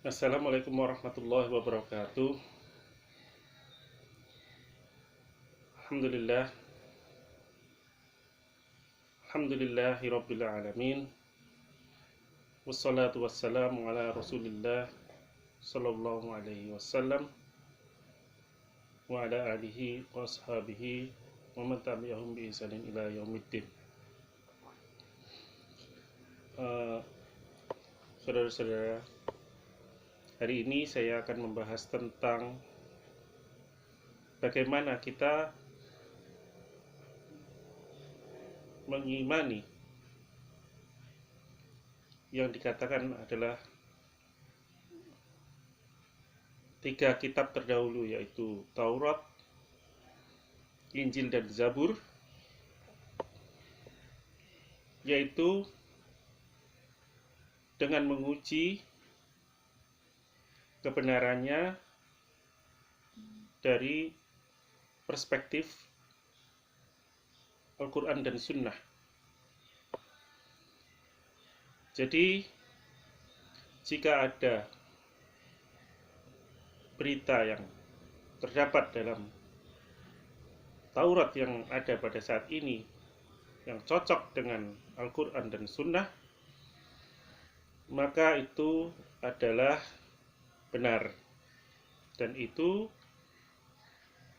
Assalamualaikum warahmatullahi wabarakatuh. Alhamdulillah. Alhamdulillahi rabbil alamin. Wassalatu wassalamu ala rasulillah sallallahu alaihi wasallam wa ala alihi wa ashabihi wa man tabi'ahum bi ihsanin ila yaumiddin. Saudara-saudara, hari ini saya akan membahas tentang bagaimana kita mengimani yang dikatakan adalah 3 kitab terdahulu, yaitu Taurat, Injil, dan Zabur, yaitu dengan menguji kebenarannya dari perspektif Al-Quran dan Sunnah. Jadi, jika ada berita yang terdapat dalam Taurat yang ada pada saat ini yang cocok dengan Al-Quran dan Sunnah, maka itu adalah benar dan itu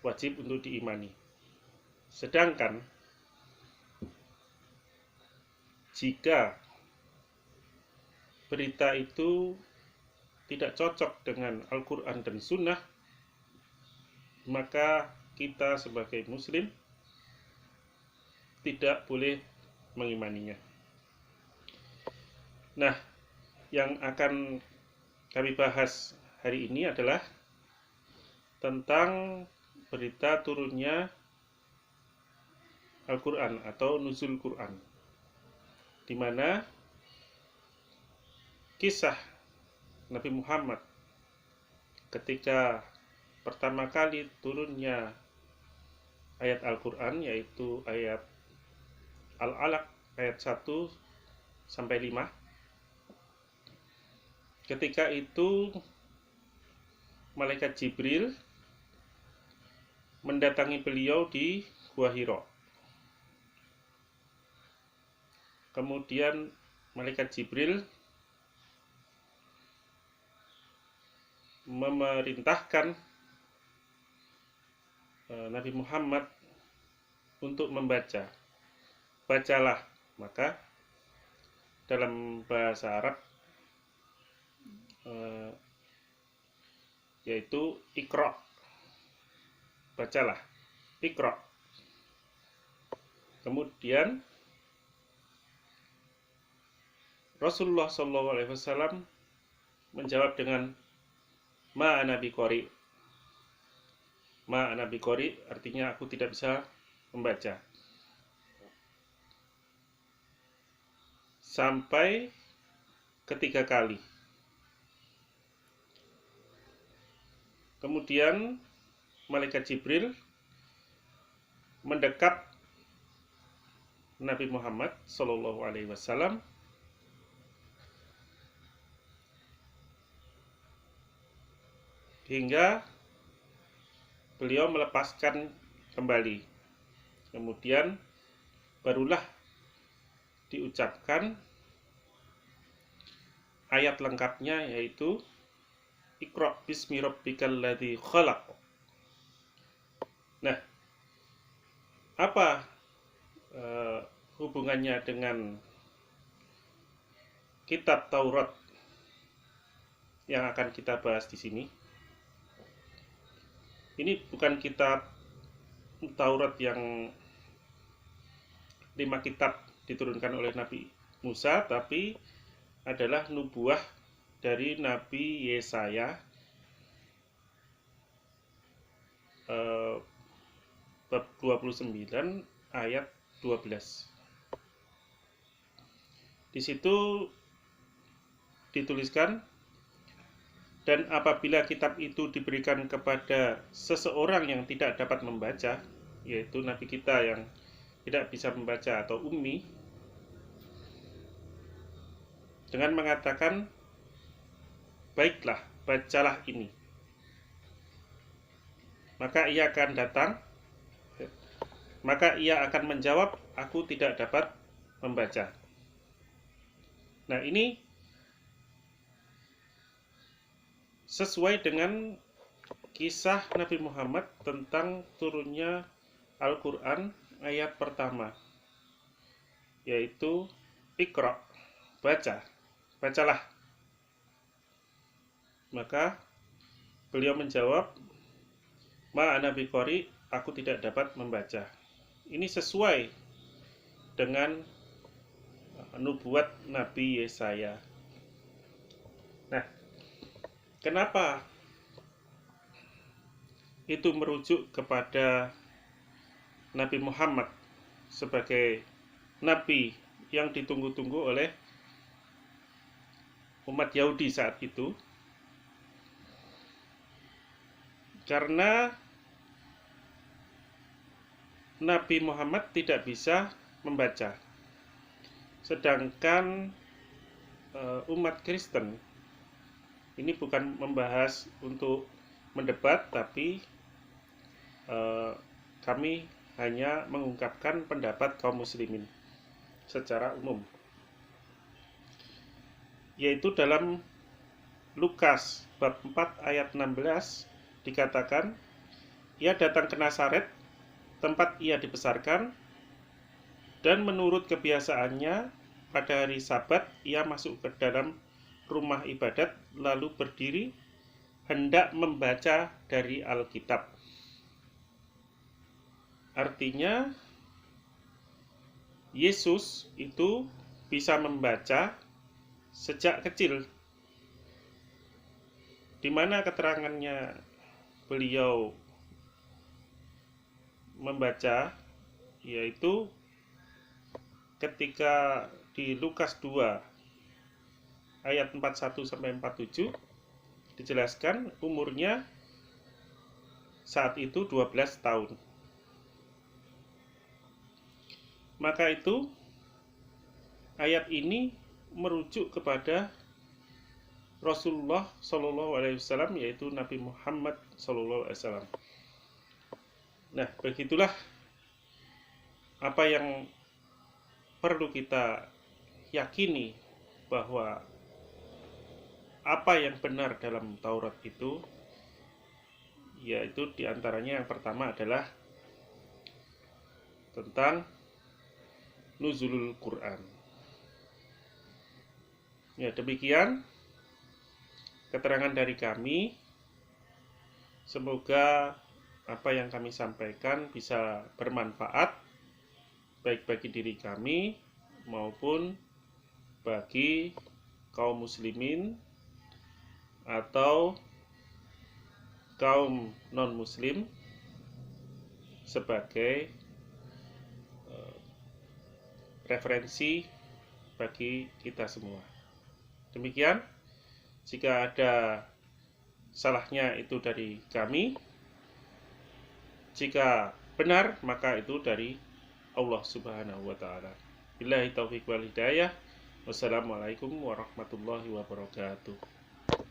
wajib untuk diimani. Sedangkan jika berita itu tidak cocok dengan Al-Quran dan Sunnah, maka kita sebagai Muslim tidak boleh mengimaninya. Nah, yang akan kami bahas hari ini adalah tentang berita turunnya Al-Quran atau Nuzul Quran, di mana kisah Nabi Muhammad ketika pertama kali turunnya ayat Al-Quran, yaitu ayat Al-Alaq ayat 1 sampai 5. Ketika itu malaikat Jibril mendatangi beliau di Gua Hira. Kemudian malaikat Jibril memerintahkan Nabi Muhammad untuk membaca. Bacalah, maka dalam bahasa Arab yaitu Iqra. Bacalah, Iqra. Kemudian Rasulullah SAW menjawab dengan Ma ana biqari. Ma ana biqari artinya aku tidak bisa membaca. Sampai ketiga kali. Kemudian malaikat Jibril mendekat Nabi Muhammad SAW hingga beliau melepaskan kembali. Kemudian barulah diucapkan ayat lengkapnya, yaitu Iqra bismi rabbikal ladzi khalaq. Nah, apa hubungannya dengan kitab Taurat yang akan kita bahas di sini? Ini bukan kitab Taurat yang 5 kitab diturunkan oleh Nabi Musa, tapi adalah nubuah dari Nabi Yesaya bab 29 ayat 12. Di situ dituliskan, dan apabila kitab itu diberikan kepada seseorang yang tidak dapat membaca, yaitu nabi kita yang tidak bisa membaca atau ummi, dengan mengatakan baiklah, bacalah ini. Maka ia akan datang, maka ia akan menjawab, aku tidak dapat membaca. Nah, ini sesuai dengan kisah Nabi Muhammad tentang turunnya Al-Quran ayat pertama, yaitu Iqra, bacalah. Maka beliau menjawab, ma ana biqari, aku tidak dapat membaca. Ini sesuai dengan nubuat Nabi Yesaya. Nah, kenapa itu merujuk kepada Nabi Muhammad sebagai Nabi yang ditunggu-tunggu oleh umat Yahudi saat itu? Karena Nabi Muhammad tidak bisa membaca. Sedangkan umat Kristen, ini bukan membahas untuk mendebat, tapi kami hanya mengungkapkan pendapat kaum muslimin secara umum, yaitu dalam Lukas bab 4 ayat 16 dikatakan, ia datang ke Nazaret, tempat ia dibesarkan, dan menurut kebiasaannya pada hari Sabat ia masuk ke dalam rumah ibadat lalu berdiri hendak membaca dari Alkitab. Artinya Yesus itu bisa membaca sejak kecil. Di mana keterangannya beliau membaca, yaitu ketika di Lukas 2 ayat 41 sampai 47 dijelaskan umurnya saat itu 12 tahun. Maka itu ayat ini merujuk kepada Rasulullah SAW, yaitu Nabi Muhammad SAW. Nah, begitulah apa yang perlu kita yakini, bahwa apa yang benar dalam Taurat itu, yaitu diantaranya yang pertama adalah tentang nuzulul Quran. Ya, demikian keterangan dari kami. Semoga apa yang kami sampaikan bisa bermanfaat, baik bagi diri kami maupun bagi kaum muslimin atau kaum non-muslim sebagai referensi bagi kita semua. Demikian, jika ada salahnya itu dari kami, jika benar maka itu dari Allah Subhanahu wa Ta'ala. Billahi taufiq wal hidayah. Wassalamualaikum warahmatullahi wabarakatuh.